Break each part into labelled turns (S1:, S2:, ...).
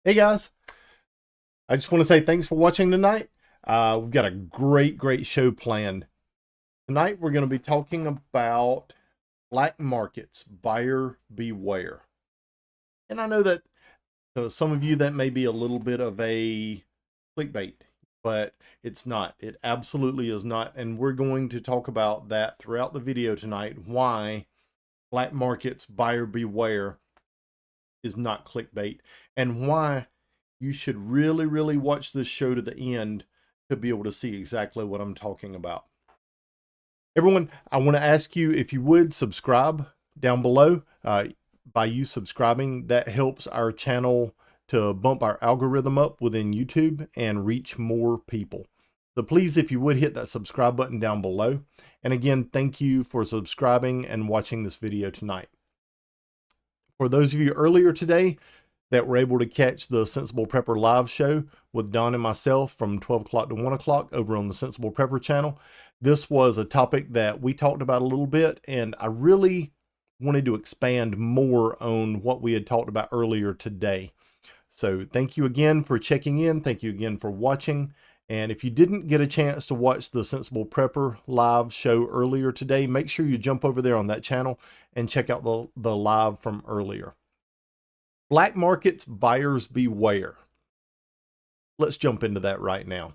S1: Hey guys, I just want to say thanks for watching tonight. We've got a great show planned. Tonight we're going to be talking about black markets, buyer beware. And I know that some of you that may be a little bit of a clickbait, but it's not. It absolutely is not. And we're going to talk about that throughout the video tonight, why black markets, buyer beware is not clickbait, and why you should really watch this show to the end to be able to see exactly what I'm talking about. Everyone, I want to ask you if you would subscribe down below. By you subscribing, that helps our channel to bump our algorithm up within YouTube and reach more people. So please, if you would, hit that subscribe button down below. And again, thank you for subscribing and watching this video tonight. For those of you earlier today that were able to catch the Sensible Prepper live show with Don and myself from 12 o'clock to 1 o'clock over on the Sensible Prepper channel, this was a topic that we talked about a little bit, and I really wanted to expand more on what we had talked about earlier today. So thank you again for checking in. Thank you again for watching. And if you didn't get a chance to watch the Sensible Prepper live show earlier today, make sure you jump over there on that channel and check out the live from earlier. Black markets, buyers beware. Let's jump into that right now.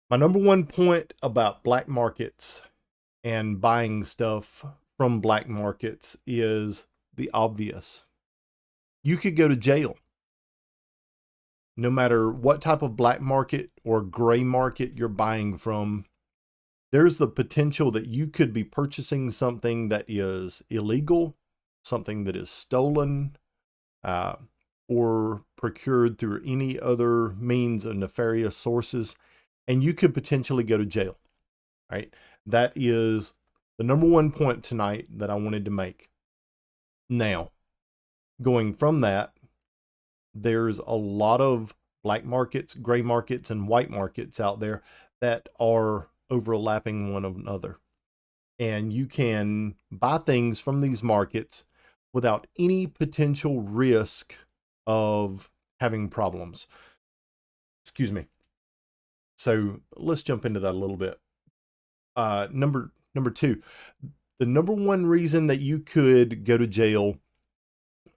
S1: My number one point about black markets and buying stuff from black markets is the obvious. You could go to jail. No matter what type of black market or gray market you're buying from, there's the potential that you could be purchasing something that is illegal, something that is stolen, or procured through any other means of nefarious sources, and you could potentially go to jail. Right? That is the number one point tonight that I wanted to make. Now, going from that, there's a lot of black markets, gray markets, and white markets out there that are overlapping one another. And you can buy things from these markets without any potential risk of having problems. Excuse me. So let's jump into that a little bit. Number two, the number one reason that you could go to jail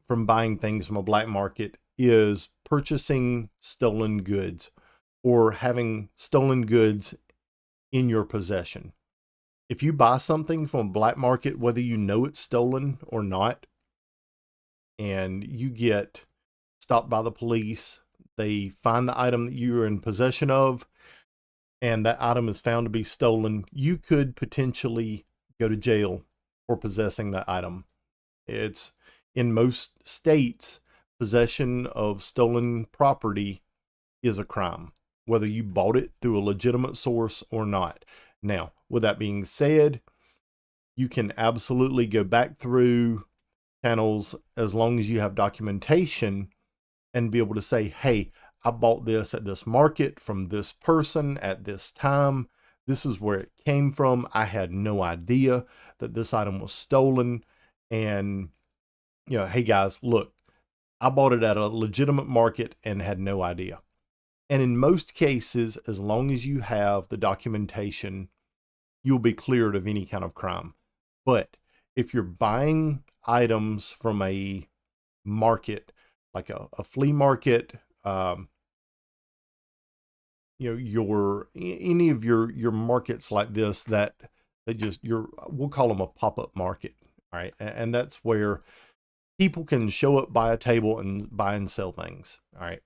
S1: from buying things from a black market is purchasing stolen goods or having stolen goods in your possession. If you buy something from a black market, whether you know it's stolen or not, and you get stopped by the police, they find the item that you're in possession of, and that item is found to be stolen, you could potentially go to jail for possessing that item. It's in most states, possession of stolen property is a crime, whether you bought it through a legitimate source or not. Now, with that being said, you can absolutely go back through channels as long as you have documentation and be able to say, hey, I bought this at this market from this person at this time. This is where it came from. I had no idea that this item was stolen. And, you know, hey guys, look, I bought it at a legitimate market and had no idea. And in most cases, as long as you have the documentation, you'll be cleared of any kind of crime. But if you're buying items from a market, like a flea market, you know, any of your markets like this that just we'll call them a pop-up market, all right? And that's where people can show up, buy a table, and buy and sell things, all right?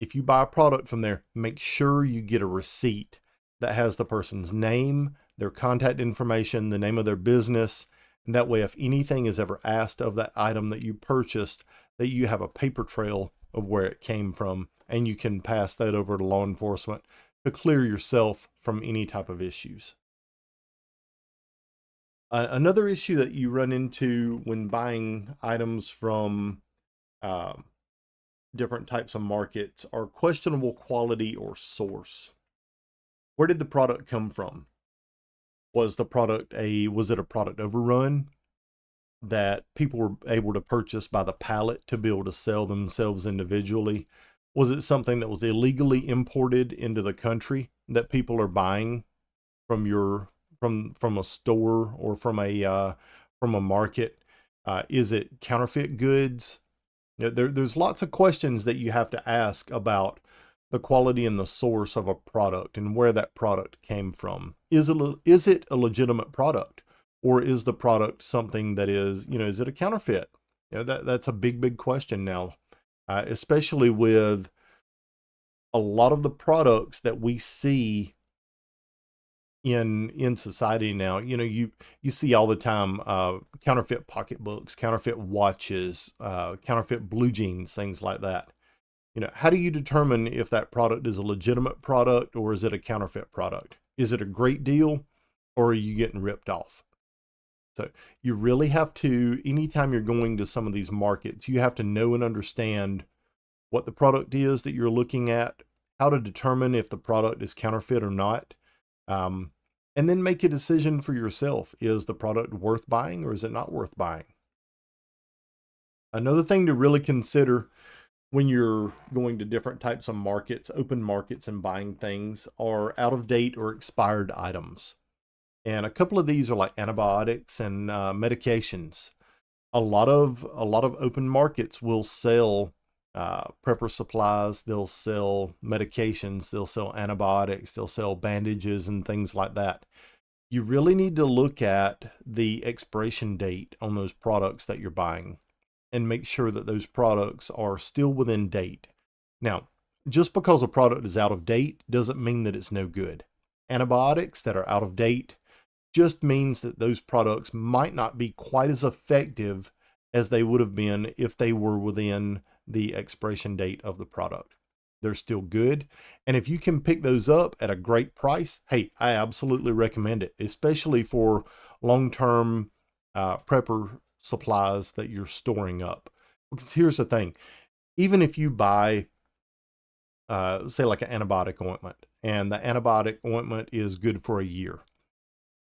S1: If you buy a product from there, make sure you get a receipt that has the person's name, their contact information, the name of their business, and that way if anything is ever asked of that item that you purchased, that you have a paper trail of where it came from, and you can pass that over to law enforcement to clear yourself from any type of issues. Another issue that you run into when buying items from different types of markets are questionable quality or source. Where did the product come from? Was it a product overrun? that people were able to purchase by the pallet to be able to sell themselves individually? Was it something that was illegally imported into the country that people are buying from from a store or from a market? Is it counterfeit goods? You know, there's lots of questions that you have to ask about the quality and the source of a product and where that product came from. Is it a legitimate product, or is the product something that is, is it a counterfeit? You know, that's a big question now, especially with a lot of the products that we see in society now. You know, you see all the time counterfeit pocketbooks, counterfeit watches, counterfeit blue jeans, things like that. You know, how do you determine if that product is a legitimate product or is it a counterfeit product? Is it a great deal or are you getting ripped off? So you really have to, anytime you're going to some of these markets, you have to know and understand what the product is that you're looking at, how to determine if the product is counterfeit or not, and then make a decision for yourself. Is the product worth buying or is it not worth buying? Another thing to really consider when you're going to different types of markets, open markets, and buying things, are out of date or expired items. And a couple of these are like antibiotics and medications. A lot of open markets will sell prepper supplies, they'll sell medications, they'll sell antibiotics, they'll sell bandages and things like that. You really need to look at the expiration date on those products that you're buying and make sure that those products are still within date. Now, just because a product is out of date doesn't mean that it's no good. Antibiotics that are out of date just means that those products might not be quite as effective as they would have been if they were within the expiration date of the product. They're still good. And if you can pick those up at a great price, hey, I absolutely recommend it, especially for long-term prepper supplies that you're storing up. Because here's the thing, even if you buy, say like an antibiotic ointment, and the antibiotic ointment is good for a year,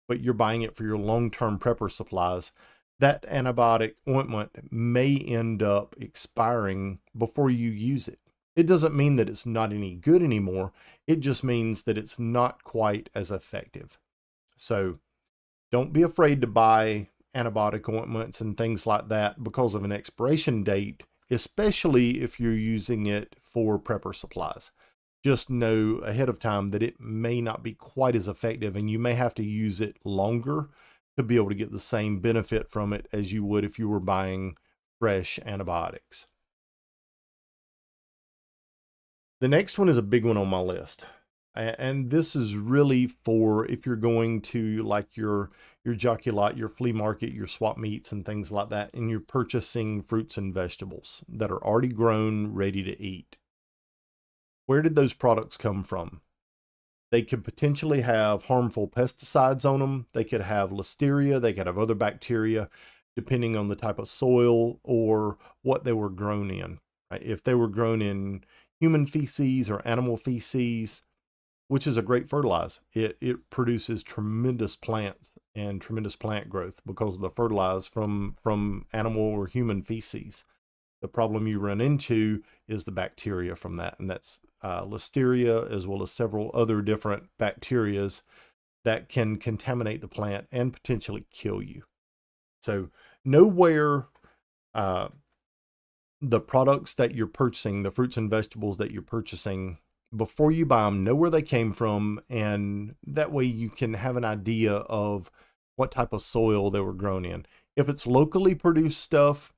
S1: but you're buying it for your long-term prepper supplies, that antibiotic ointment may end up expiring before you use it. It doesn't mean that it's not any good anymore. It just means that it's not quite as effective. So don't be afraid to buy antibiotic ointments and things like that because of an expiration date, especially if you're using it for prepper supplies. Just know ahead of time that it may not be quite as effective and you may have to use it longer to be able to get the same benefit from it as you would if you were buying fresh antibiotics. The next one is a big one on my list. And this is really for if you're going to like your Jockey Lot, your flea market, your swap meets and things like that, and you're purchasing fruits and vegetables that are already grown, ready to eat. Where did those products come from? They could potentially have harmful pesticides on them. They could have listeria. They could have other bacteria, depending on the type of soil or what they were grown in. Right? If they were grown in human feces or animal feces, which is a great fertilizer, it produces tremendous plants and tremendous plant growth because of the fertilizer from animal or human feces. The problem you run into is the bacteria from that, and that's listeria, as well as several other different bacterias that can contaminate the plant and potentially kill you. So know where the products that you're purchasing, the fruits and vegetables that you're purchasing, before you buy them, know where they came from, and that way you can have an idea of what type of soil they were grown in. If it's locally produced stuff,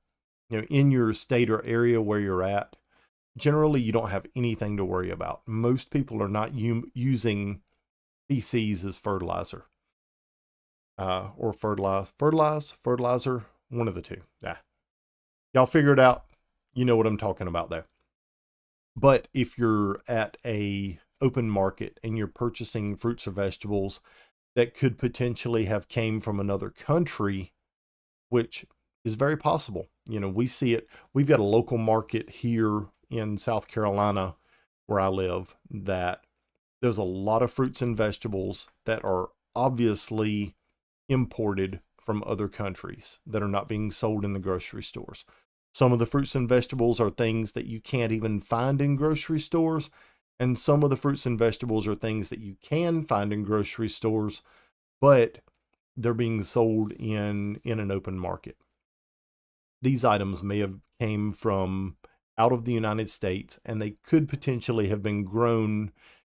S1: in your state or area where you're at, generally you don't have anything to worry about. Most people are not using feces as fertilizer, or fertilizer, one of the two. Y'all figure it out. You know what I'm talking about there. But if you're at a open market and you're purchasing fruits or vegetables that could potentially have came from another country, which is very possible. We see it. We've got a local market here in South Carolina where I live that there's a lot of fruits and vegetables that are obviously imported from other countries that are not being sold in the grocery stores. Some of the fruits and vegetables are things that you can't even find in grocery stores, and some of the fruits and vegetables are things that you can find in grocery stores, but they're being sold in an open market. These items may have came from out of the United States, and they could potentially have been grown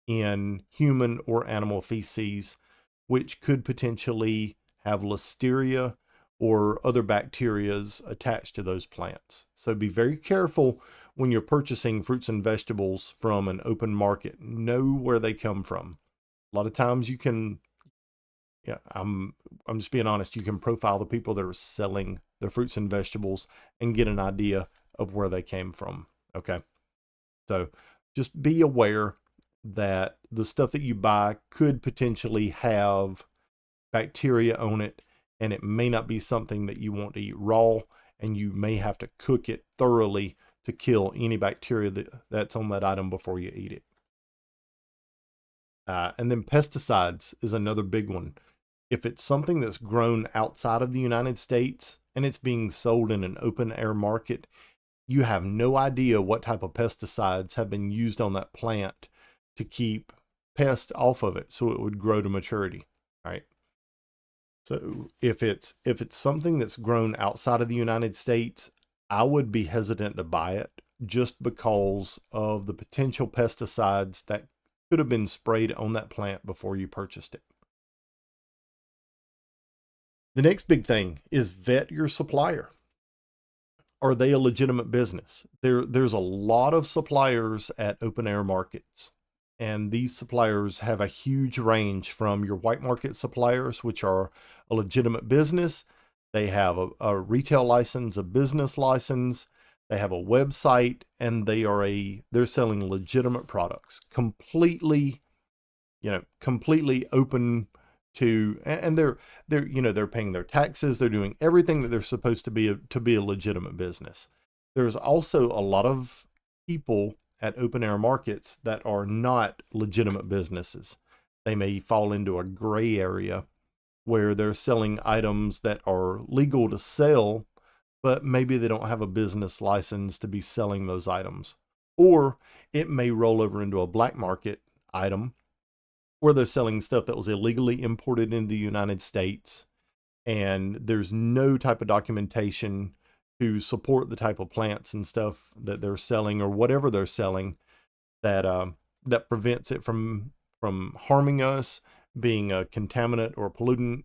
S1: in human or animal feces, which could potentially have listeria or other bacterias attached to those plants. So be very careful when you're purchasing fruits and vegetables from an open market. Know where they come from. A lot of times you can, yeah, I'm just being honest, you can profile the people that are selling the fruits and vegetables and get an idea of where they came from. Okay. So just be aware that the stuff that you buy could potentially have bacteria on it, and it may not be something that you want to eat raw, and you may have to cook it thoroughly to kill any bacteria that's on that item before you eat it. And then pesticides is another big one. If it's something that's grown outside of the United States and it's being sold in an open air market, you have no idea what type of pesticides have been used on that plant to keep pests off of it so it would grow to maturity, right? So if it's something that's grown outside of the United States, I would be hesitant to buy it just because of the potential pesticides that could have been sprayed on that plant before you purchased it. The next big thing is vet your supplier. Are they a legitimate business? There's a lot of suppliers at open air markets, and these suppliers have a huge range from your white market suppliers, which are a legitimate business. They have a retail license, a business license, they have a website, and they're selling legitimate products, completely open to, and they're paying their taxes, they're doing everything that they're supposed to be a legitimate business. There's also a lot of people at open air markets that are not legitimate businesses. They may fall into a gray area where they're selling items that are legal to sell, but maybe they don't have a business license to be selling those items. Or it may roll over into a black market item where they're selling stuff that was illegally imported into the United States, and there's no type of documentation to support the type of plants and stuff that they're selling or whatever they're selling that prevents it from harming us, being a contaminant or a pollutant,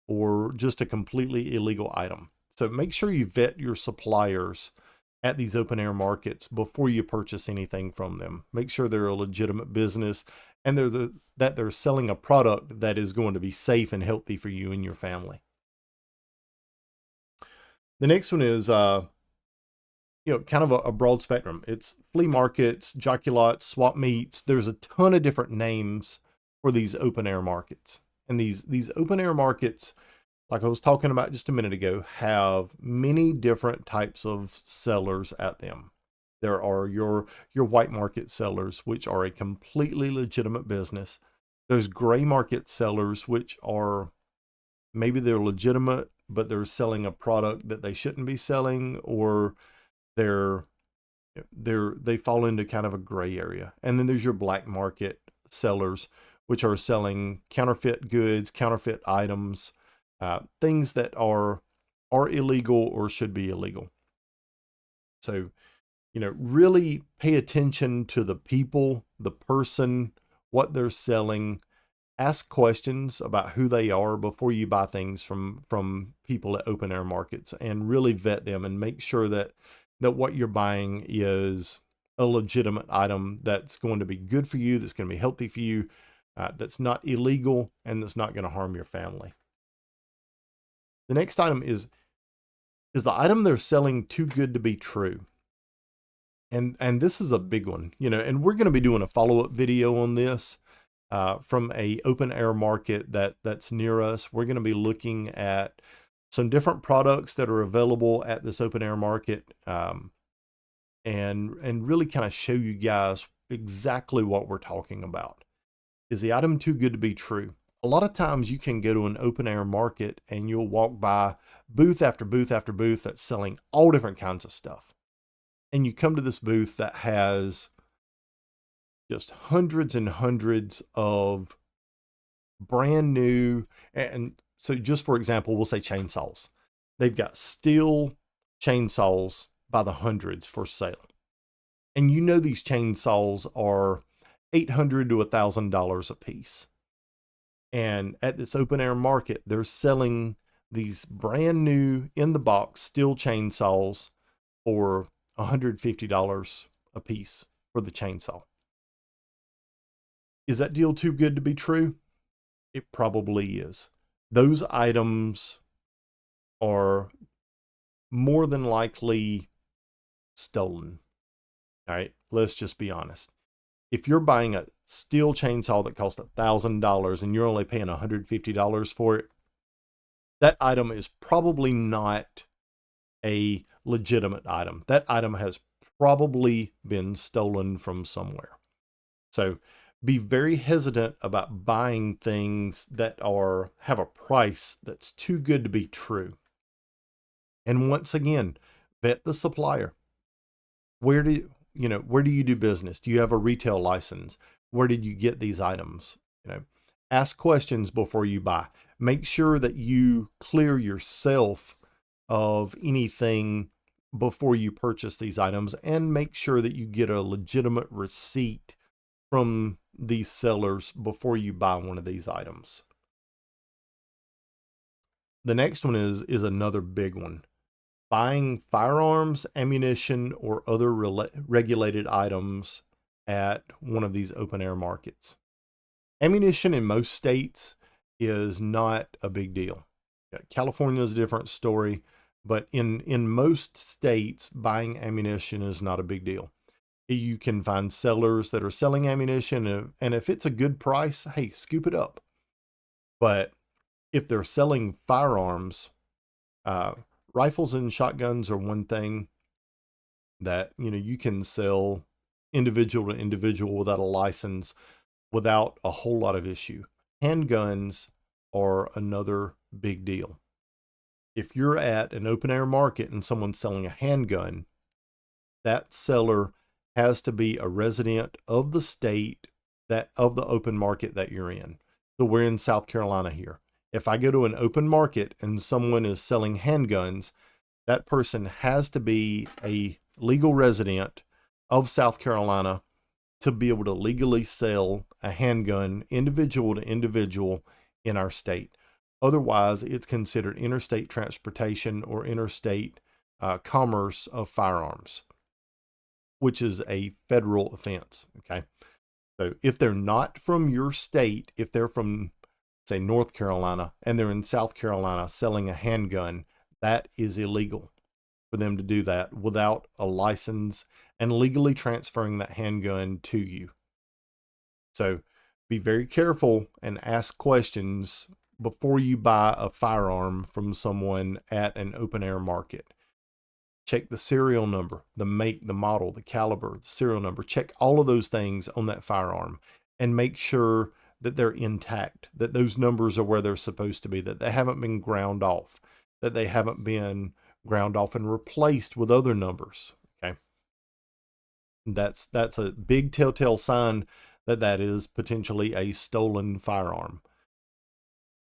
S1: or just a completely illegal item. So make sure you vet your suppliers at these open air markets before you purchase anything from them. Make sure they're a legitimate business and that they're selling a product that is going to be safe and healthy for you and your family. The next one is kind of a broad spectrum. It's flea markets, jockey lots, swap meets. There's a ton of different names for these open air markets. And these open air markets, like I was talking about just a minute ago, have many different types of sellers at them. There are your white market sellers, which are a completely legitimate business. There's gray market sellers, which are maybe they're legitimate, but they're selling a product that they shouldn't be selling, or they fall into kind of a gray area. And then there's your black market sellers, which are selling counterfeit goods, counterfeit items, things that are illegal or should be illegal. So, really pay attention to the people, the person, what they're selling. Ask questions about who they are before you buy things from people at open air markets, and really vet them and make sure that what you're buying is a legitimate item that's going to be good for you, that's going to be healthy for you, that's not illegal, and that's not going to harm your family. The next item is the item they're selling too good to be true? And this is a big one, and we're going to be doing a follow-up video on this from a open air market that's near us. We're going to be looking at some different products that are available at this open air market, and really kind of show you guys exactly what we're talking about. Is the item too good to be true? A lot of times you can go to an open air market and you'll walk by booth after booth after booth that's selling all different kinds of stuff. And you come to this booth that has just hundreds and hundreds of brand new. And so just for example, we'll say chainsaws. They've got steel chainsaws by the hundreds for sale. And you know these chainsaws are $800 to $1,000 a piece. And at this open air market, they're selling these brand new in the box steel chainsaws for $150 a piece for the chainsaw. Is that deal too good to be true? It probably is. Those items are more than likely stolen. All right, let's just be honest. If you're buying a steel chainsaw that costs $1,000 and you're only paying $150 for it, that item is probably not a legitimate item. That item has probably been stolen from somewhere. So be very hesitant about buying things that have a price that's too good to be true. And once again, vet the supplier. Where do you do business? Do you have a retail license? Where did you get these items? Ask questions before you buy. Make sure that you clear yourself of anything before you purchase these items, and make sure that you get a legitimate receipt from these sellers before you buy one of these items. The next one is another big one. Buying firearms, ammunition, or other regulated items at one of these open air markets. Ammunition in most states is not a big deal. California is a different story, but in most states, buying ammunition is not a big deal. You can find sellers that are selling ammunition, and if it's a good price, hey, scoop it up. But if they're selling firearms, rifles and shotguns are one thing that you can sell individual to individual without a license without a whole lot of issue. Handguns are another big deal. If you're at an open air market and someone's selling a handgun, that seller has to be a resident of the state of the open market that you're in. So we're in South Carolina here. If I go to an open market and someone is selling handguns, that person has to be a legal resident of South Carolina to be able to legally sell a handgun individual to individual in our state. Otherwise, it's considered interstate transportation or interstate commerce of firearms, which is a federal offense. Okay. So if they're not from your state, if they're from, say, North Carolina, and they're in South Carolina selling a handgun, that is illegal for them to do that without a license and legally transferring that handgun to you. So be very careful and ask questions before you buy a firearm from someone at an open air market. Check the serial number, the make, the model, the caliber, the serial number. Check all of those things on that firearm and make sure that they're intact, that those numbers are where they're supposed to be, that they haven't been ground off, that they haven't been ground off and replaced with other numbers. Okay. That's a big telltale sign that is potentially a stolen firearm.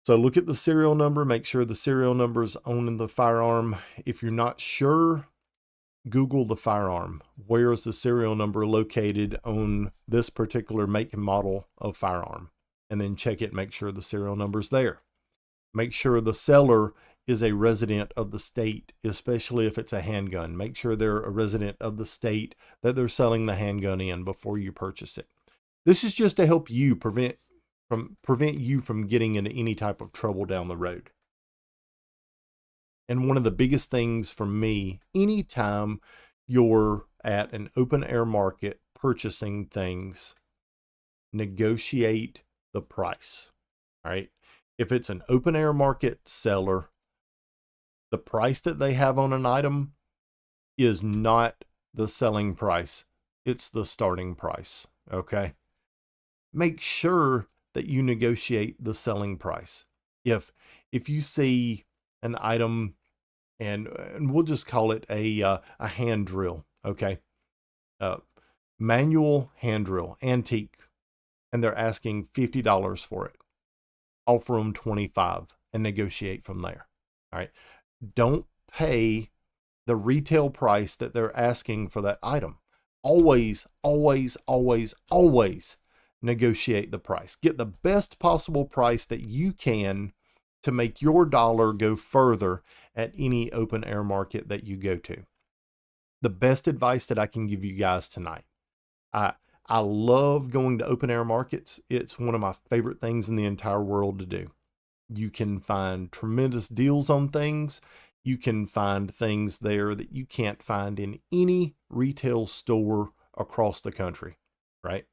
S1: So look at the serial number, make sure the serial number is on the firearm. If you're not sure, Google the firearm. Where is the serial number located on this particular make and model of firearm? And then check it, make sure the serial number is there. Make sure the seller is a resident of the state, especially if it's a handgun. Make sure they're a resident of the state that they're selling the handgun in before you purchase it. This is just to help you prevent you from getting into any type of trouble down the road. And one of the biggest things for me, anytime you're at an open air market purchasing things, negotiate the price. All right. If it's an open air market seller, the price that they have on an item is not the selling price. It's the starting price. Okay. Make sure that you negotiate the selling price. If you see an item, and we'll just call it a hand drill, okay? Manual hand drill, antique, and they're asking $50 for it. Offer them $25 and negotiate from there. All right. Don't pay the retail price that they're asking for that item. Always, always, always, always negotiate the price. Get the best possible price that you can to make your dollar go further at any open air market that you go to. The best advice that I can give you guys tonight. I love going to open air markets. It's one of my favorite things in the entire world to do. You can find tremendous deals on things. You can find things there that you can't find in any retail store across the country, right?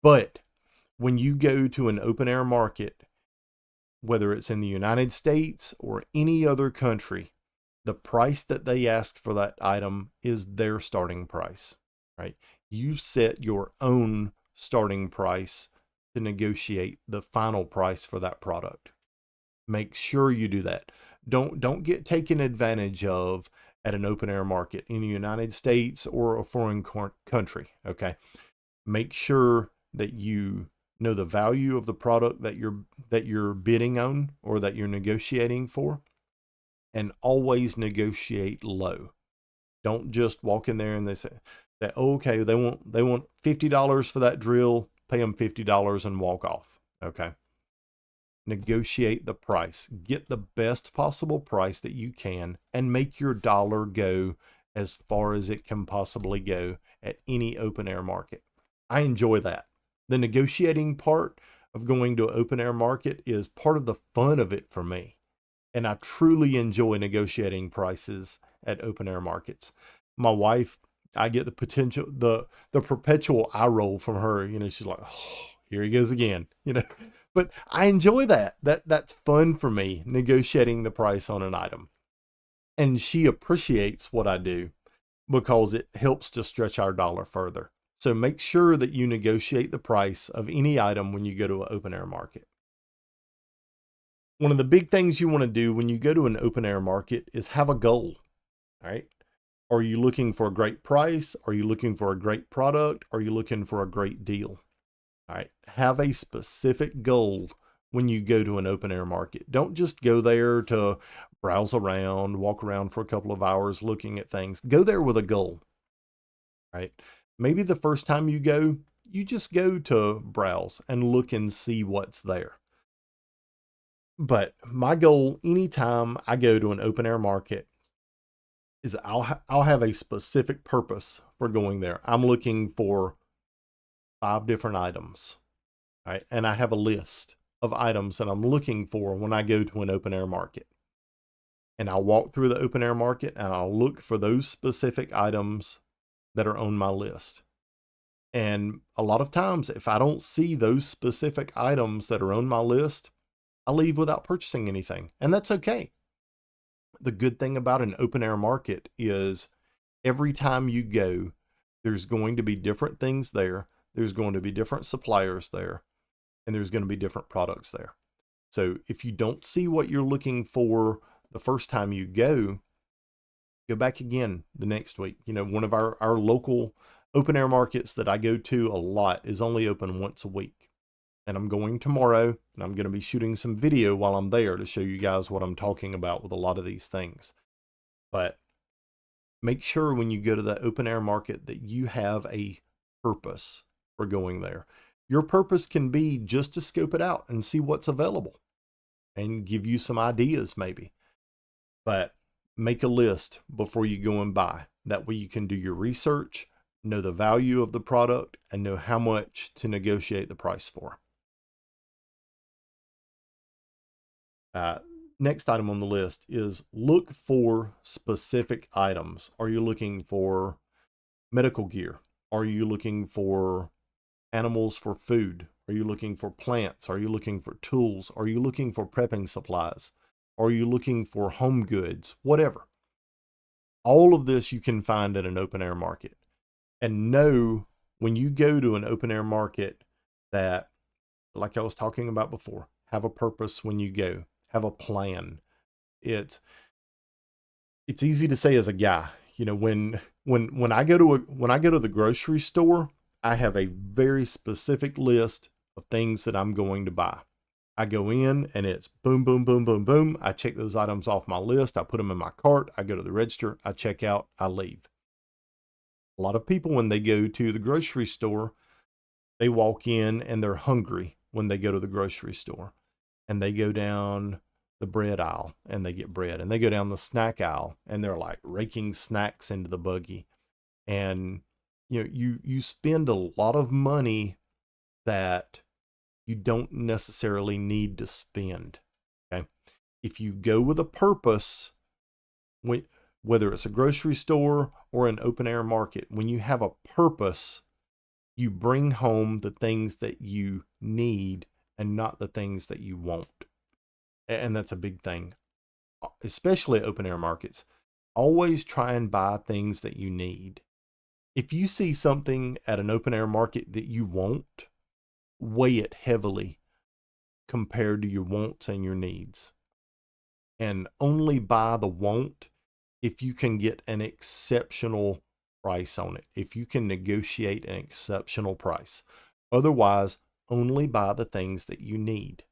S1: But when you go to an open air market, whether it's in the United States or any other country, the price that they ask for that item is their starting price, right? You set your own starting price to negotiate the final price for that product. Make sure you do that. Don't get taken advantage of at an open air market in the United States or a foreign country, okay? Make sure that you know the value of the product that you're bidding on or that you're negotiating for, and always negotiate low. Don't just walk in there and they say that, oh, okay, they want $50 for that drill, pay them $50 and walk off. Okay. Negotiate the price. Get the best possible price that you can and make your dollar go as far as it can possibly go at any open air market. I enjoy that. The negotiating part of going to an open air market is part of the fun of it for me. And I truly enjoy negotiating prices at open air markets. My wife, I get the perpetual eye roll from her. You know, she's like, oh, here he goes again, you know, but I enjoy that. That's fun for me, negotiating the price on an item. And she appreciates what I do because it helps to stretch our dollar further. So make sure that you negotiate the price of any item when you go to an open air market. One of the big things you want to do when you go to an open air market is have a goal. All right. Are you looking for a great price? Are you looking for a great product? Are you looking for a great deal? All right. Have a specific goal when you go to an open air market. Don't just go there to browse around, walk around for a couple of hours looking at things. Go there with a goal. Right. Maybe the first time you go, you just go to browse and look and see what's there. But my goal anytime I go to an open air market is I'll have a specific purpose for going there. I'm looking for 5 different items, right? And I have a list of items that I'm looking for when I go to an open air market. And I'll walk through the open air market and I'll look for those specific items that are on my list. And a lot of times, if I don't see those specific items that are on my list, I leave without purchasing anything, and that's okay. The good thing about an open air market is every time you go, there's going to be different things there. There's going to be different suppliers there, and there's going to be different products there. So if you don't see what you're looking for the first time you go back again the next week. You know, one of our local open air markets that I go to a lot is only open once a week. And I'm going tomorrow, and I'm going to be shooting some video while I'm there to show you guys what I'm talking about with a lot of these things. But make sure when you go to the open air market that you have a purpose for going there. Your purpose can be just to scope it out and see what's available and give you some ideas maybe. But make a list before you go and buy. That way you can do your research, know the value of the product, and know how much to negotiate the price for. Next item on the list is look for specific items. Are you looking for medical gear? Are you looking for animals for food? Are you looking for plants? Are you looking for tools? Are you looking for prepping supplies? Are you looking for home goods? Whatever. All of this you can find at an open air market. And know when you go to an open air market that like I was talking about before, have a purpose when you go, have a plan. It's easy to say as a guy, you know, when I go to the grocery store, I have a very specific list of things that I'm going to buy. I go in and it's boom, boom, boom, boom, boom. I check those items off my list. I put them in my cart. I go to the register. I check out. I leave. A lot of people, when they go to the grocery store, they walk in and they're hungry when they go to the grocery store, and they go down the bread aisle and they get bread, and they go down the snack aisle and they're like raking snacks into the buggy. And you know, you spend a lot of money that you don't necessarily need to spend. Okay. If you go with a purpose, whether it's a grocery store or an open air market, when you have a purpose, you bring home the things that you need and not the things that you want. And that's a big thing, especially at open air markets. Always try and buy things that you need. If you see something at an open air market that you want, weigh it heavily compared to your wants and your needs. And only buy the want if you can get an exceptional price on it, if you can negotiate an exceptional price. Otherwise, only buy the things that you need.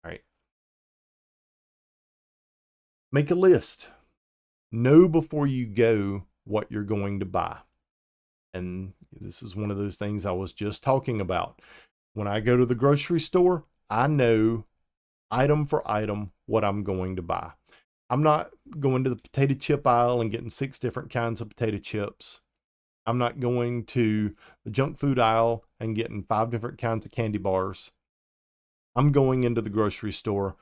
S1: All right. Make a list. Know before you go what you're going to buy. And this is one of those things I was just talking about. When I go to the grocery store, I know item for item what I'm going to buy. I'm not going to the potato chip aisle and getting 6 different kinds of potato chips. I'm not going to the junk food aisle and getting 5 different kinds of candy bars. I'm going into the grocery store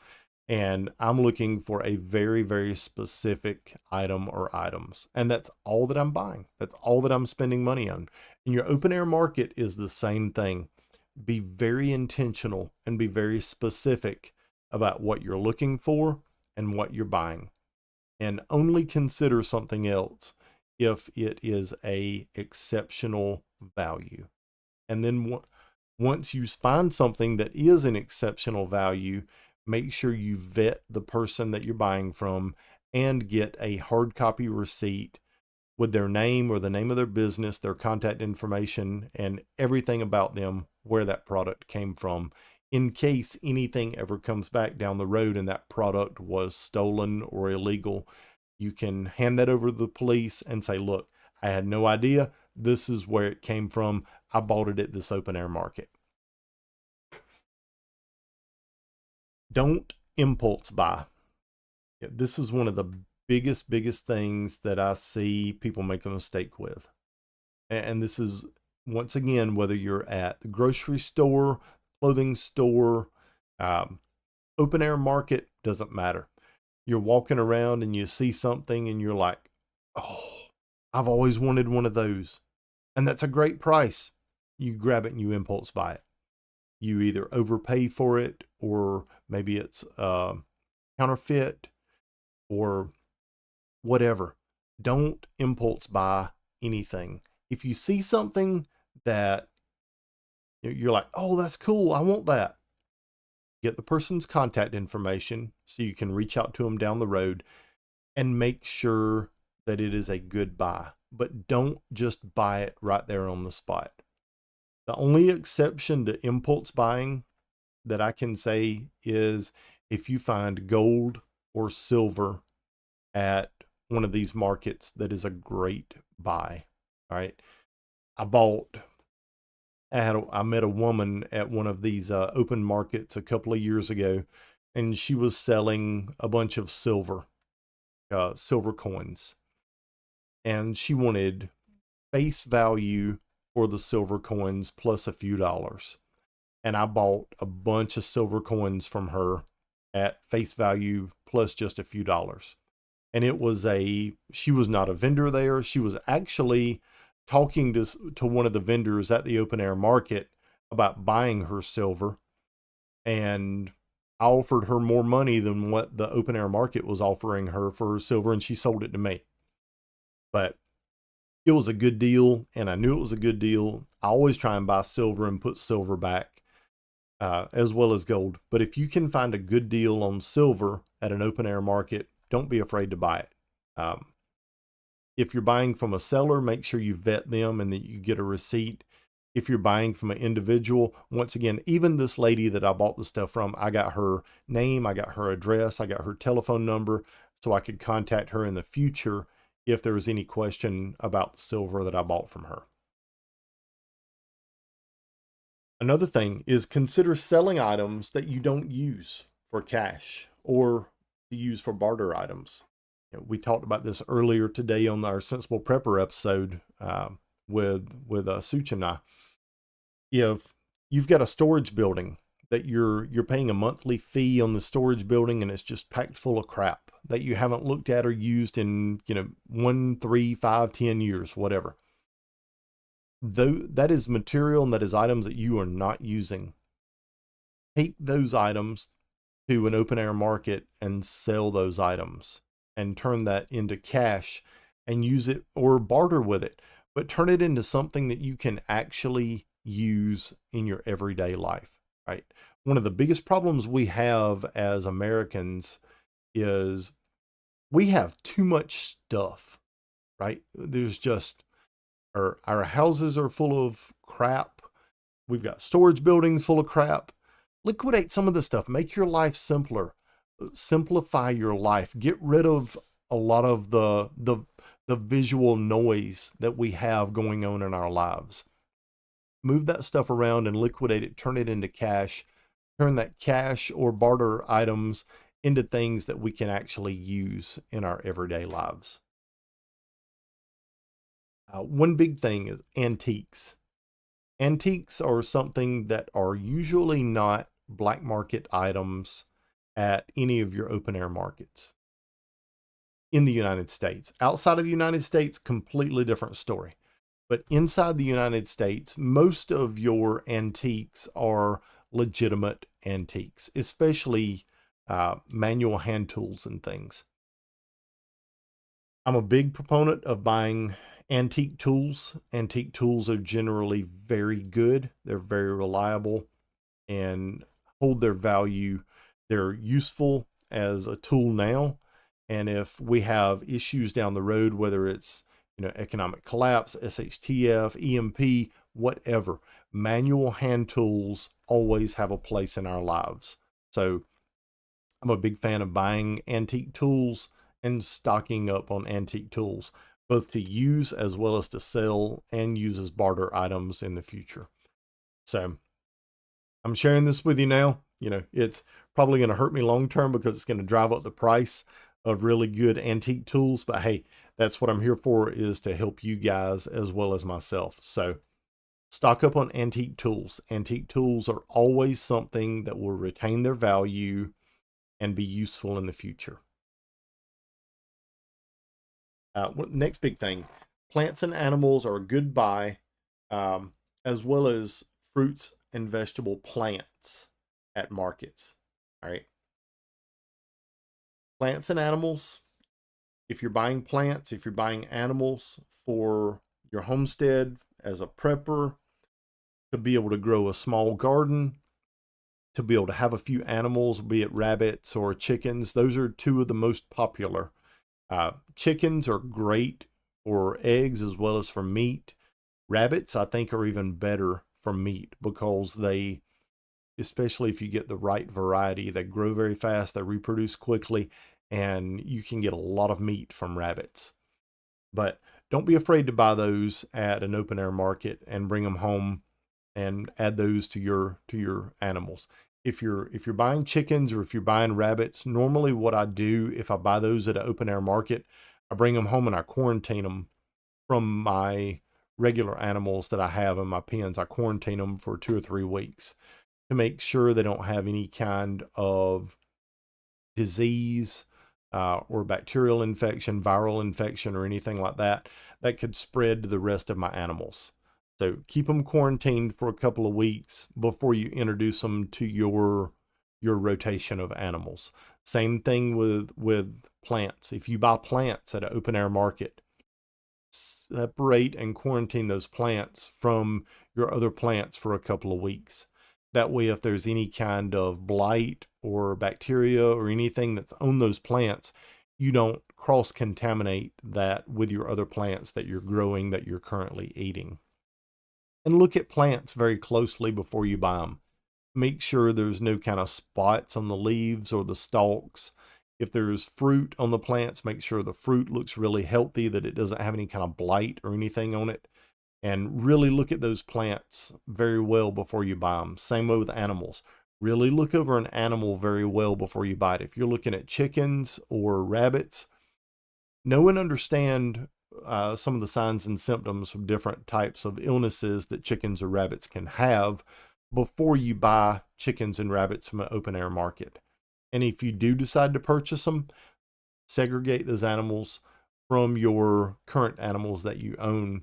S1: and I'm looking for a very, very specific item or items. And that's all that I'm buying. That's all that I'm spending money on. And your open air market is the same thing. Be very intentional and be very specific about what you're looking for and what you're buying. And only consider something else if it is a exceptional value. And then once you find something that is an exceptional value, make sure you vet the person that you're buying from and get a hard copy receipt with their name or the name of their business, their contact information, and everything about them, where that product came from, in case anything ever comes back down the road and that product was stolen or illegal. You can hand that over to the police and say, look, I had no idea. This is where it came from. I bought it at this open air market. Don't impulse buy. This is one of the biggest things that I see people make a mistake with. And this is, once again, whether you're at the grocery store, clothing store, open air market, doesn't matter. You're walking around and you see something and you're like, oh, I've always wanted one of those. And that's a great price. You grab it and you impulse buy it. You either overpay for it, or maybe it's counterfeit or whatever. Don't impulse buy anything. If you see something that you're like, oh, that's cool, I want that, get the person's contact information so you can reach out to them down the road and make sure that it is a good buy. But don't just buy it right there on the spot. The only exception to impulse buying that I can say is if you find gold or silver at one of these markets, that is a great buy. All right. I met a woman at one of these open markets a couple of years ago, and she was selling a bunch of silver coins. And she wanted face value for the silver coins plus a few dollars. And I bought a bunch of silver coins from her at face value plus just a few dollars. And she was not a vendor there. She was actually talking to one of the vendors at the open air market about buying her silver. And I offered her more money than what the open air market was offering her for her silver, and she sold it to me. But it was a good deal, and I knew it was a good deal. I always try and buy silver and put silver back. as well as gold. But if you can find a good deal on silver at an open air market, don't be afraid to buy it. If you're buying from a seller, make sure you vet them and that you get a receipt. If you're buying from an individual, once again, even this lady that I bought the stuff from, I got her name, I got her address, I got her telephone number, so I could contact her in the future if there was any question about the silver that I bought from her. Another thing is consider selling items that you don't use for cash or to use for barter items. We talked about this earlier today on our Sensible Prepper episode with Such and I. If you've got a storage building that you're paying a monthly fee on the storage building and it's just packed full of crap that you haven't looked at or used in 1, 3, 5, 10 years, whatever. Though that is material and that is items that you are not using. Take those items to an open air market and sell those items and turn that into cash and use it or barter with it, but turn it into something that you can actually use in your everyday life, right? One of the biggest problems we have as Americans is we have too much stuff, right? There's just, our houses are full of crap. We've got storage buildings full of crap. Liquidate some of the stuff. Make your life simpler. Simplify your life. Get rid of a lot of the visual noise that we have going on in our lives. Move that stuff around and liquidate it. Turn it into cash. Turn that cash or barter items into things that we can actually use in our everyday lives. One big thing is antiques. Antiques are something that are usually not black market items at any of your open air markets in the United States. Outside of the United States, completely different story. But inside the United States, most of your antiques are legitimate antiques, especially manual hand tools and things. I'm a big proponent of buying antique tools. Antique tools are generally very good. They're very reliable and hold their value. They're useful as a tool now. And if we have issues down the road, whether it's economic collapse, SHTF, EMP, whatever, manual hand tools always have a place in our lives. So I'm a big fan of buying antique tools and stocking up on antique tools, both to use as well as to sell and use as barter items in the future. So I'm sharing this with you now. It's probably going to hurt me long term because it's going to drive up the price of really good antique tools. But hey, that's what I'm here for, is to help you guys as well as myself. So stock up on antique tools. Antique tools are always something that will retain their value and be useful in the future. Next big thing, plants and animals are a good buy, as well as fruits and vegetable plants at markets. All right. Plants and animals. If you're buying plants, if you're buying animals for your homestead as a prepper, to be able to grow a small garden, to be able to have a few animals, be it rabbits or chickens, those are two of the most popular. Chickens are great for eggs as well as for meat. Rabbits, I think, are even better for meat because they, especially if you get the right variety, they grow very fast, they reproduce quickly, and you can get a lot of meat from rabbits. But don't be afraid to buy those at an open air market and bring them home and add those to your animals. If you're buying chickens or if you're buying rabbits, normally what I do if I buy those at an open air market, I bring them home and I quarantine them from my regular animals that I have in my pens. I quarantine them for 2 or 3 weeks to make sure they don't have any kind of disease or bacterial infection, viral infection, or anything like that that could spread to the rest of my animals. So keep them quarantined for a couple of weeks before you introduce them to your rotation of animals. Same thing with plants. If you buy plants at an open air market, separate and quarantine those plants from your other plants for a couple of weeks. That way, if there's any kind of blight or bacteria or anything that's on those plants, you don't cross-contaminate that with your other plants that you're growing, that you're currently eating. And look at plants very closely before you buy them. Make sure there's no kind of spots on the leaves or the stalks. If there's fruit on the plants, make sure the fruit looks really healthy, that it doesn't have any kind of blight or anything on it. And really look at those plants very well before you buy them. Same way with animals. Really look over an animal very well before you buy it. If you're looking at chickens or rabbits, know and understand some of the signs and symptoms from different types of illnesses that chickens or rabbits can have before you buy chickens and rabbits from an open air market. And if you do decide to purchase them, segregate those animals from your current animals that you own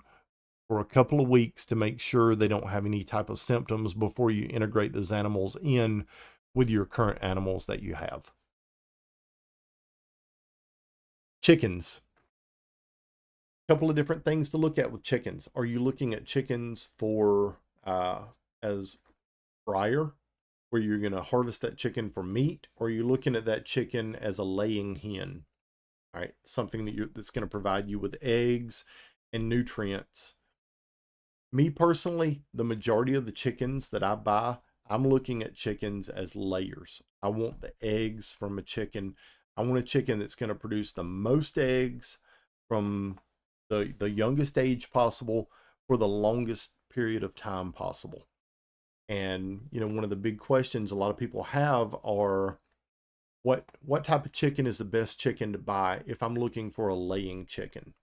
S1: for a couple of weeks to make sure they don't have any type of symptoms before you integrate those animals in with your current animals that you have. Chickens. A couple of different things to look at with chickens. Are you looking at chickens for as fryer, where you're going to harvest that chicken for meat, or are you looking at that chicken as a laying hen? All right, something that's going to provide you with eggs and nutrients. Me personally, the majority of the chickens that I buy, I'm looking at chickens as layers. I want the eggs from a chicken. I want a chicken that's going to produce the most eggs from the youngest age possible for the longest period of time possible. And, you know, one of the big questions a lot of people have are, what type of chicken is the best chicken to buy if I'm looking for a laying chicken?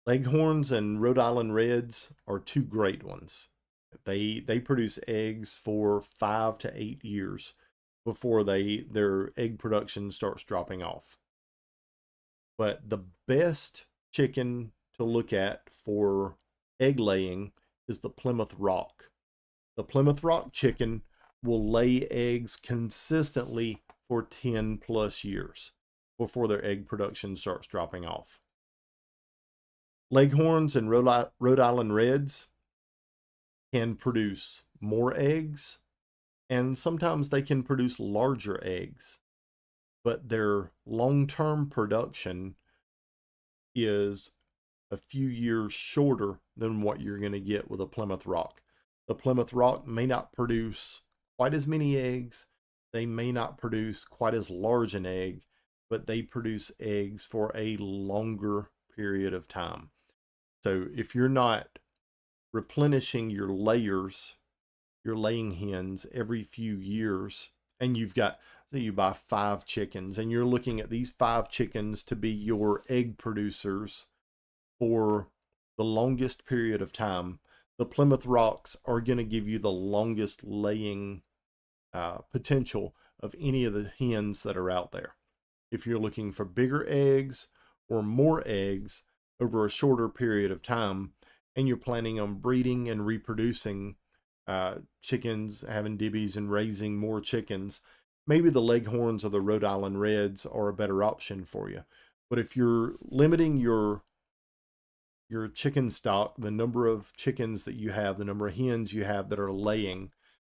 S1: Leghorns and Rhode Island Reds are two great ones. They produce eggs for 5 to 8 years before their egg production starts dropping off. But the best chicken to look at for egg laying is the Plymouth Rock. The Plymouth Rock chicken will lay eggs consistently for 10 plus years before their egg production starts dropping off. Leghorns and Rhode Island Reds can produce more eggs, and sometimes they can produce larger eggs, but their long-term production is a few years shorter than what you're going to get with a Plymouth Rock. The Plymouth Rock may not produce quite as many eggs. They may not produce quite as large an egg, but they produce eggs for a longer period of time. So if you're not replenishing your layers, your laying hens every few years, and you've got, so you buy 5 chickens and you're looking at these 5 chickens to be your egg producers for the longest period of time, the Plymouth Rocks are going to give you the longest laying potential of any of the hens that are out there. If you're looking for bigger eggs or more eggs over a shorter period of time, and you're planning on breeding and reproducing chickens, having dibbies and raising more chickens, maybe the Leghorns or the Rhode Island Reds are a better option for you. But if you're limiting your chicken stock, the number of chickens that you have, the number of hens you have that are laying,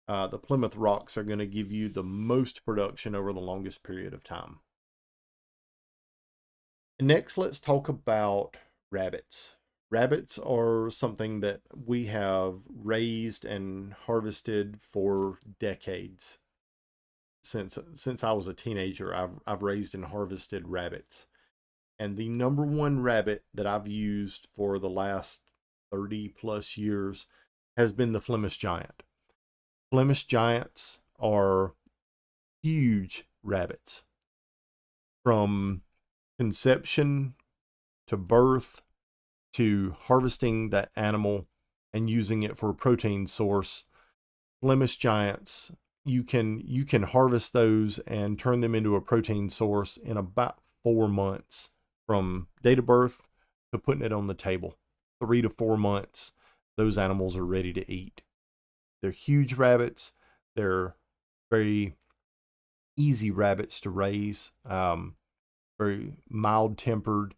S1: the Plymouth Rocks are going to give you the most production over the longest period of time. Next, let's talk about rabbits. Rabbits are something that we have raised and harvested for decades. Since I was a teenager, I've raised and harvested rabbits. And the number one rabbit that I've used for the last 30 plus years has been the Flemish Giant. Flemish Giants are huge rabbits. From conception to birth to harvesting that animal and using it for a protein source, Flemish Giants, you can harvest those and turn them into a protein source in about 4 months from date of birth to putting it on the table. 3 to 4 months, those animals are ready to eat. They're huge rabbits. They're very easy rabbits to raise, very mild-tempered,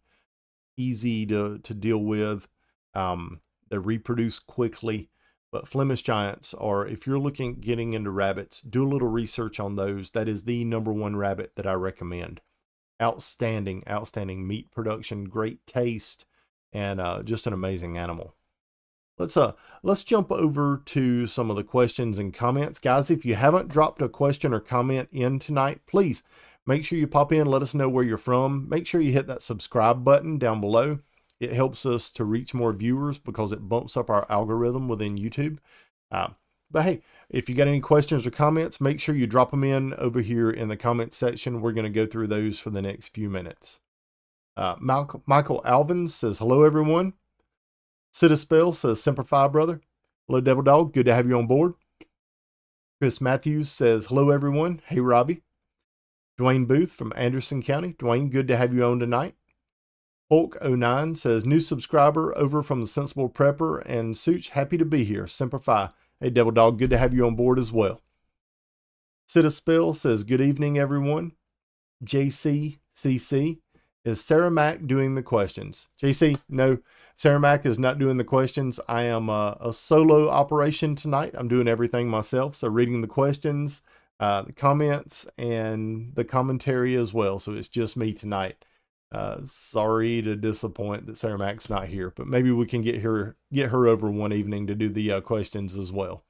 S1: easy to deal with. They reproduce quickly, But Flemish Giants are, if you're looking at getting into rabbits, do a little research on those. That is the #1 rabbit that I recommend. Outstanding, outstanding meat production, great taste, and just an amazing animal. Let's jump over to some of the questions and comments. Guys, if you haven't dropped a question or comment in tonight, please make sure you pop in, let us know where you're from. Make sure you hit that subscribe button down below. It helps us to reach more viewers because it bumps up our algorithm within YouTube. But hey, if you got any questions or comments, make sure you drop them in over here in the comments section. We're going to go through those for the next few minutes. Michael Alvin says, hello, everyone. Citispell says, Semper Fi, brother. Hello, Devil Dog. Good to have you on board. Chris Matthews says, hello, everyone. Hey, Robbie. Dwayne Booth from Anderson County. Dwayne, good to have you on tonight. Hulk09 says, new subscriber over from the Sensible Prepper and Such, happy to be here. Semper Fi. Hey, Devil Dog, good to have you on board as well. Citispell says, good evening, everyone. JCCC, is Sarah Mack doing the questions? JC, no, Sarah Mack is not doing the questions. I am a solo operation tonight. I'm doing everything myself. So reading the questions, the comments, and the commentary as well. So it's just me tonight. Sorry to disappoint that Sarah Mack's not here, but maybe we can get her over one evening to do the questions as well.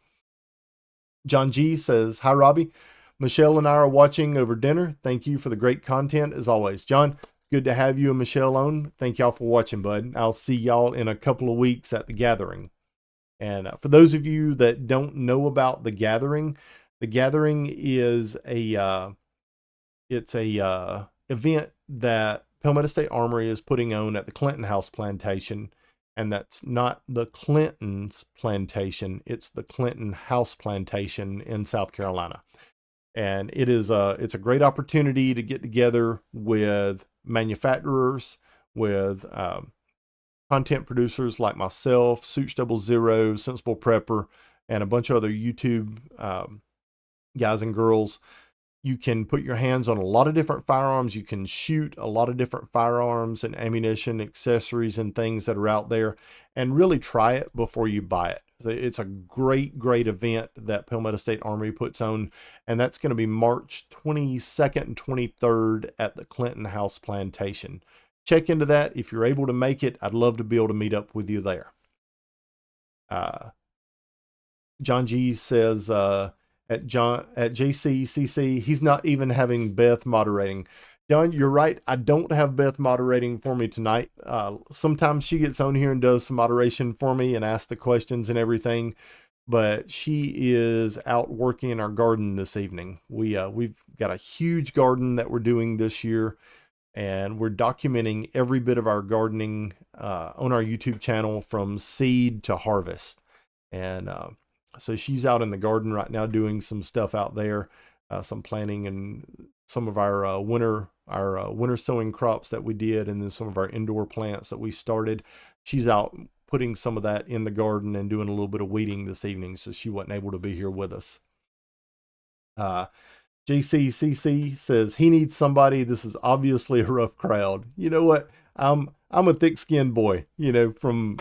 S1: John G says, hi, Robbie. Michelle and I are watching over dinner. Thank you for the great content as always. John, good to have you and Michelle on. Thank y'all for watching, bud. I'll see y'all in a couple of weeks at the gathering. And for those of you that don't know about the gathering is a event that Palmetto State Armory is putting on at the Clinton House Plantation. And that's not the Clinton's plantation. It's the Clinton House Plantation in South Carolina. And it's a great opportunity to get together with manufacturers, with content producers like myself, Such 00, Sensible Prepper, and a bunch of other YouTube guys and girls. You can put your hands on a lot of different firearms. You can shoot a lot of different firearms and ammunition, accessories, and things that are out there, and really try it before you buy it. So it's a great, great event that Palmetto State Armory puts on, and that's going to be March 22nd and 23rd at the Clinton House Plantation. Check into that. If you're able to make it, I'd love to be able to meet up with you there. John G says, at JCCC, he's not even having Beth moderating. John, you're right. I don't have Beth moderating for me tonight. Sometimes she gets on here and does some moderation for me and asks the questions and everything, but she is out working in our garden this evening. We've got a huge garden that we're doing this year, and we're documenting every bit of our gardening on our YouTube channel from seed to harvest. And so she's out in the garden right now doing some stuff out there, some planting and some of our winter sowing crops that we did, and then some of our indoor plants that we started. She's out putting some of that in the garden and doing a little bit of weeding this evening, so she wasn't able to be here with us. JCCC says he needs somebody. This is obviously a rough crowd. You know what? I'm a thick-skinned boy, you know, from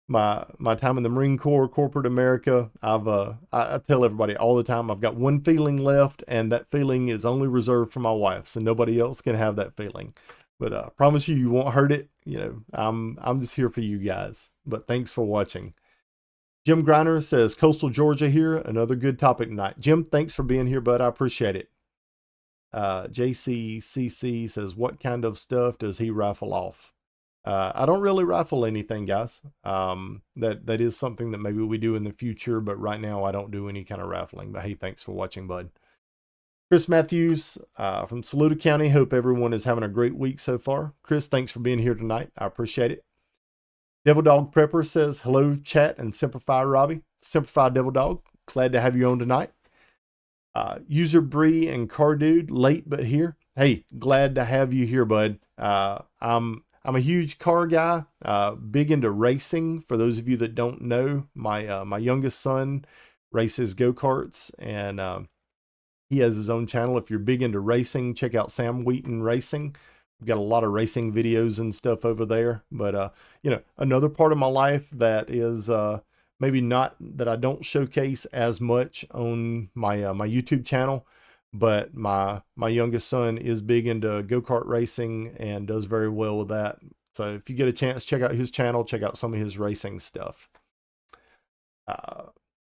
S1: my time in the Marine Corps, corporate America. I tell everybody all the time, I've got one feeling left, and that feeling is only reserved for my wife, so nobody else can have that feeling. But I promise you won't hurt it. You know, I'm just here for you guys. But thanks for watching. Jim Griner says, Coastal Georgia here. Another good topic tonight. Jim, thanks for being here, bud. I appreciate it. JCCC says, what kind of stuff does he rifle off? I don't really rifle anything, guys. That is something that maybe we do in the future, but right now I don't do any kind of rifling. But hey, thanks for watching, bud. Chris Matthews from Saluda County. Hope everyone is having a great week so far. Chris, thanks for being here tonight. I appreciate it. Devil Dog Prepper says, hello, chat, and Semper Fi, Robbie. Semper Fi, Devil Dog. Glad to have you on tonight. User Bree and Car Dude, late but here. Hey, glad to have you here, bud. I'm a huge car guy, big into racing. For those of you that don't know, my youngest son races go-karts, and he has his own channel. If you're big into racing, check out Sam Wheaton Racing. We've got a lot of racing videos and stuff over there. But you know, another part of my life that is maybe not that I don't showcase as much on my my YouTube channel, but my youngest son is big into go-kart racing and does very well with that. So if you get a chance, check out his channel, check out some of his racing stuff.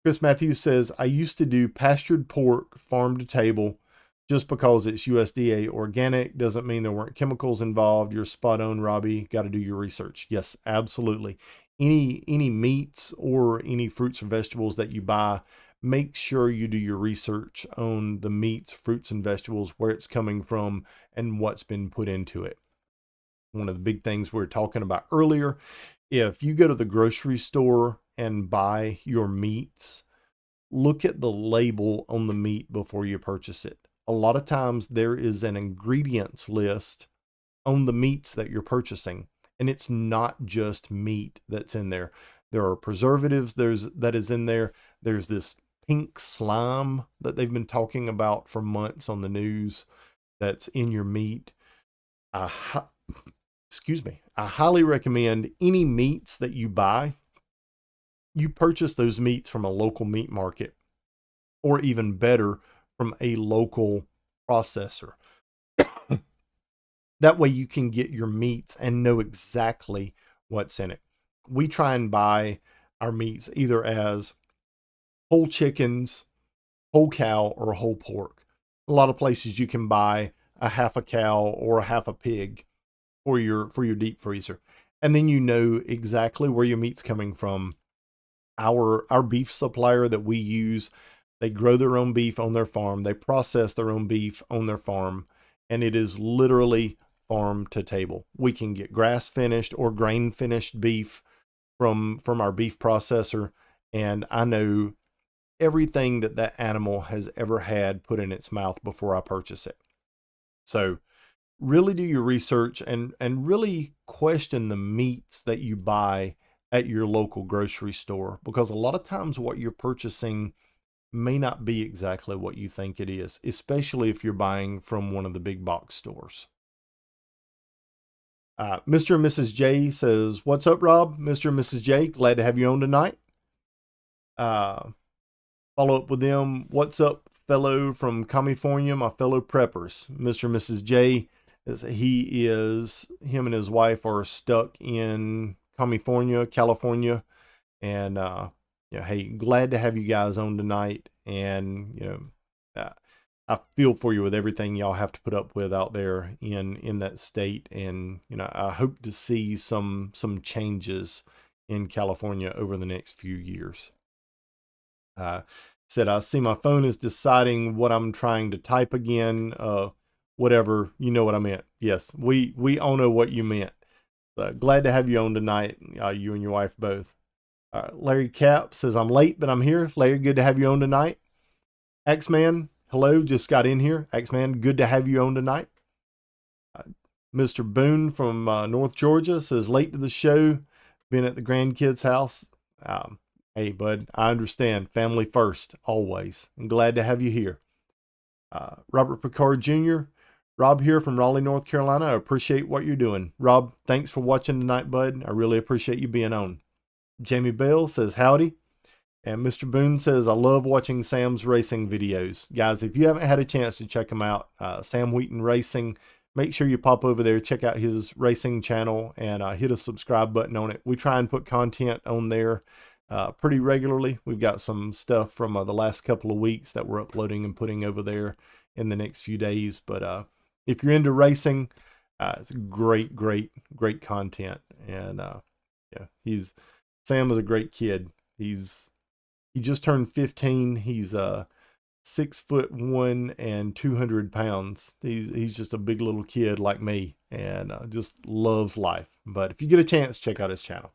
S1: Chris Matthews says, I used to do pastured pork farm to table. Just because it's USDA organic doesn't mean there weren't chemicals involved. You're spot on, Robbie. Got to do your research. Yes, absolutely. Any meats or any fruits or vegetables that you buy, make sure you do your research on the meats, fruits, and vegetables, where it's coming from and what's been put into it. One of the big things we were talking about earlier, if you go to the grocery store and buy your meats, look at the label on the meat before you purchase it. A lot of times there is an ingredients list on the meats that you're purchasing, and it's not just meat that's in there. There are preservatives that is in there. There's this pink slime that they've been talking about for months on the news that's in your meat. Excuse me. I highly recommend any meats that you buy, you purchase those meats from a local meat market, or even better, from a local processor. That way you can get your meats and know exactly what's in it. We try and buy our meats either as whole chickens, whole cow, or whole pork. A lot of places you can buy a half a cow or a half a pig for your deep freezer. And then you know exactly where your meat's coming from. Our beef supplier that we use, they grow their own beef on their farm. They process their own beef on their farm, and it is literally farm to table. We can get grass finished or grain finished beef from our beef processor, and I know everything that that animal has ever had put in its mouth before I purchase it. So really do your research and really question the meats that you buy at your local grocery store, because a lot of times what you're purchasing may not be exactly what you think it is, especially if you're buying from one of the big box stores. Mr. and Mrs. J says, what's up, Rob? Mr. and Mrs. J, glad to have you on tonight. Follow up with them. What's up, fellow from California, my fellow preppers? Mr. and Mrs. J, him and his wife are stuck in California, and hey, glad to have you guys on tonight. And I feel for you with everything y'all have to put up with out there in that state, and I hope to see some changes in California over the next few years. Said, I see my phone is deciding what I'm trying to type again. Whatever, you know what I meant. Yes, we all know what you meant. Glad to have you on tonight, you and your wife both. Larry Cap says, I'm late, but I'm here. Larry, good to have you on tonight. X-Man, hello, just got in here. X-Man, good to have you on tonight. Mr. Boone from North Georgia says, late to the show, been at the grandkids' house. Hey, bud, I understand. Family first, always. I'm glad to have you here. Robert Picard Jr., Rob here from Raleigh, North Carolina. I appreciate what you're doing. Rob, thanks for watching tonight, bud. I really appreciate you being on. Jamie Bell says, howdy. And Mr. Boone says, I love watching Sam's racing videos. Guys, if you haven't had a chance to check him out, Sam Wheaton Racing, make sure you pop over there, check out his racing channel, and hit a subscribe button on it. We try and put content on there pretty regularly. We've got some stuff from the last couple of weeks that we're uploading and putting over there in the next few days. But if you're into racing, it's great content. And yeah, Sam is a great kid. He just turned 15. He's 6'1" and 200 pounds. He's just a big little kid like me, and just loves life. But if you get a chance, check out his channel.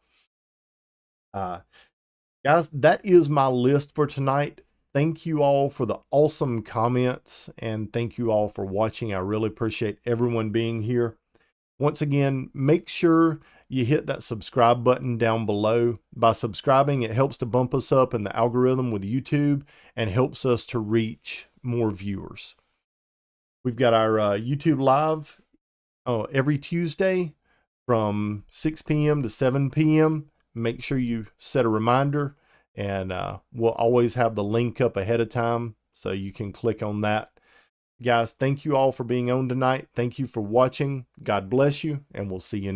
S1: Guys, that is my list for tonight. Thank you all for the awesome comments, and thank you all for watching. I really appreciate everyone being here. Once again, make sure you hit that subscribe button down below. By subscribing, it helps to bump us up in the algorithm with YouTube and helps us to reach more viewers. We've got our YouTube live every Tuesday from 6 p.m. to 7 p.m. Make sure you set a reminder. And we'll always have the link up ahead of time, so you can click on that. Guys, thank you all for being on tonight. Thank you for watching. God bless you, and we'll see you